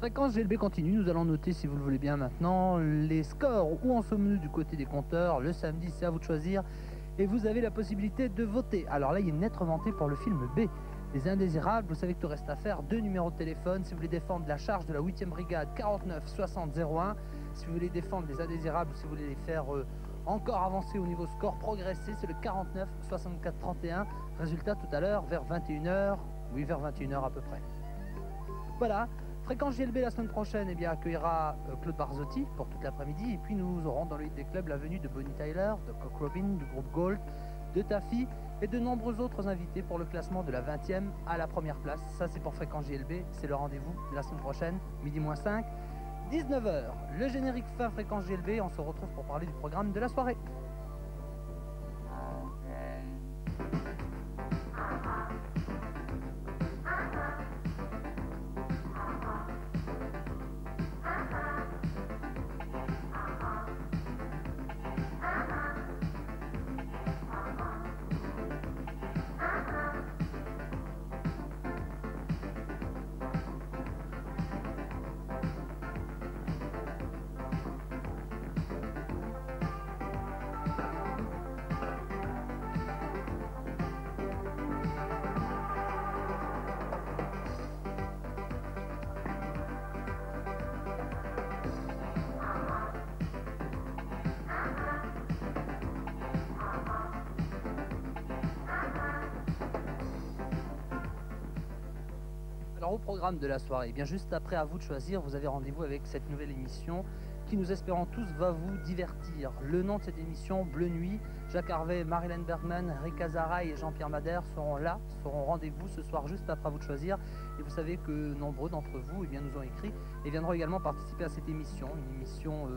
Fréquence GLB continue, nous allons noter, si vous le voulez bien maintenant, les scores. Où en sommes-nous du côté des compteurs? Le samedi, c'est à vous de choisir. Et vous avez la possibilité de voter. Alors là, il y a une lettre remontée pour le film B. Les Indésirables, vous savez que tout reste à faire. 2 numéros de téléphone. Si vous voulez défendre la charge de la 8e brigade, 49 60 01. Si vous voulez défendre les Indésirables, si vous voulez les faire encore avancer au niveau score, progresser, c'est le 49 64 31. Résultat tout à l'heure, vers 21h. Oui, vers 21h à peu près. Voilà. Fréquence GLB la semaine prochaine accueillera Claude Barzotti pour toute l'après-midi. Et puis nous aurons dans le hit des clubs la venue de Bonnie Tyler, de Cock Robin, du groupe Gold, de Taffy et de nombreux autres invités pour le classement de la 20e à la première place. Ça c'est pour Fréquence GLB, c'est le rendez-vous la semaine prochaine, midi moins 5, 19h. Le générique fin Fréquence GLB, on se retrouve pour parler du programme de la soirée. Alors au programme de la soirée, bien juste après à vous de choisir, vous avez rendez-vous avec cette nouvelle émission qui, nous espérons tous, va vous divertir. Le nom de cette émission, Bleu Nuit, Jacques Harvey, Marilyn Bergman, Rick Azaray et Jean-Pierre Madère seront là, seront rendez-vous ce soir juste après à vous de choisir. Et vous savez que nombreux d'entre vous nous ont écrit et viendront également participer à cette émission, une émission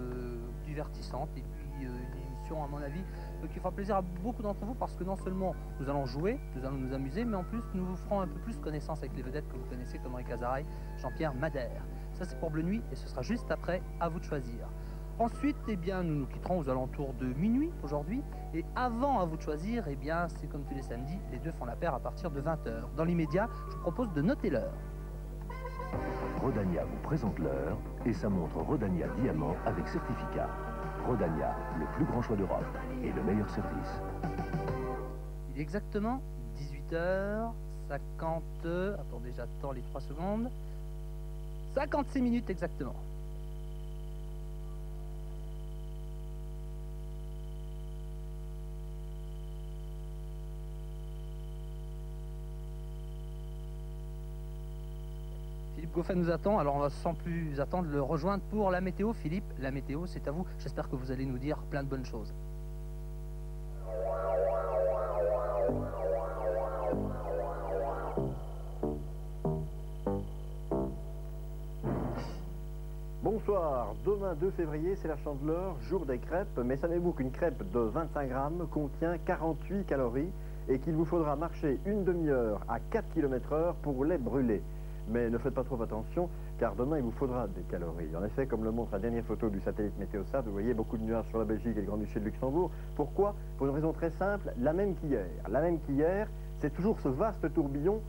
divertissante et puis une émission à mon avis qui fera plaisir à beaucoup d'entre vous parce que non seulement nous allons jouer, nous allons nous amuser, mais en plus nous vous ferons un peu plus connaissance avec les vedettes que vous connaissez comme Rick Azaray, Jean-Pierre Madère. Ça c'est pour Bleu Nuit et ce sera juste après à vous de choisir. Ensuite, nous nous quitterons aux alentours de minuit aujourd'hui. Et avant à vous de choisir, c'est comme tous les samedis, les deux font la paire à partir de 20h. Dans l'immédiat, je vous propose de noter l'heure. Rodania vous présente l'heure et sa montre Rodania Diamant avec certificat. Rodania, le plus grand choix d'Europe et le meilleur service. Il est exactement 18h50... Attendez, j'attends les 3 secondes. 56 minutes exactement. Philippe Goffin nous attend, alors on va sans plus attendre le rejoindre pour la météo. Philippe, la météo c'est à vous, j'espère que vous allez nous dire plein de bonnes choses. Bonsoir, demain 2 février c'est la Chandeleur, jour des crêpes, mais savez-vous qu'une crêpe de 25 grammes contient 48 calories et qu'il vous faudra marcher une demi-heure à 4 km/h pour les brûler. Mais ne faites pas trop attention, car demain il vous faudra des calories. En effet, comme le montre la dernière photo du satellite Météosat, vous voyez beaucoup de nuages sur la Belgique et le Grand-Duché de Luxembourg. Pourquoi? Pour une raison très simple, la même qu'hier. La même qu'hier, c'est toujours ce vaste tourbillon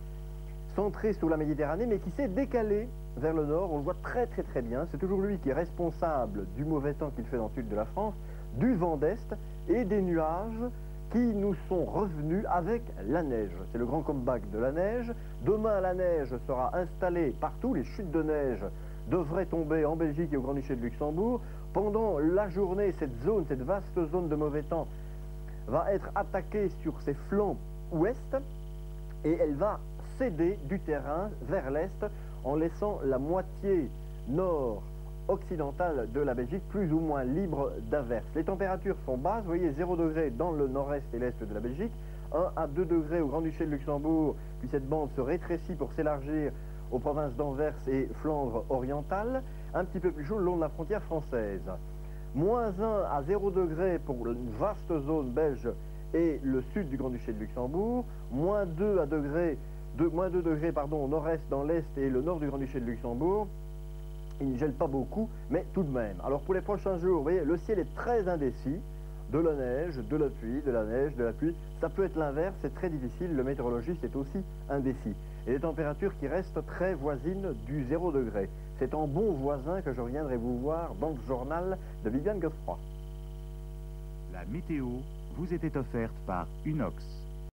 centré sur la Méditerranée, mais qui s'est décalé vers le nord. On le voit très bien. C'est toujours lui qui est responsable du mauvais temps qu'il fait dans le sud de la France, du vent d'est et des nuages qui nous sont revenus avec la neige. C'est le grand comeback de la neige. Demain, la neige sera installée partout. Les chutes de neige devraient tomber en Belgique et au Grand-Duché de Luxembourg. Pendant la journée, cette vaste zone de mauvais temps, va être attaquée sur ses flancs ouest et elle va céder du terrain vers l'est en laissant la moitié nord occidentale de la Belgique plus ou moins libre d'averses. Les températures sont basses, vous voyez 0 degré dans le nord-est et l'est de la Belgique, 1 à 2 degrés au Grand-Duché de Luxembourg, puis cette bande se rétrécit pour s'élargir aux provinces d'Anvers et Flandre orientale, un petit peu plus chaud le long de la frontière française. -1 à 0 degré pour une vaste zone belge et le sud du Grand-Duché de Luxembourg, -2 degrés au nord-est dans l'est et le nord du Grand-Duché de Luxembourg. Il ne gèle pas beaucoup, mais tout de même. Alors pour les prochains jours, vous voyez, le ciel est très indécis. de la neige, de la pluie, de la neige, de la pluie. Ça peut être l'inverse, c'est très difficile, le météorologiste est aussi indécis. Et des températures qui restent très voisines du 0 degré. C'est en bon voisin que je reviendrai vous voir dans le journal de Viviane Godefroy. La météo vous était offerte par Unox.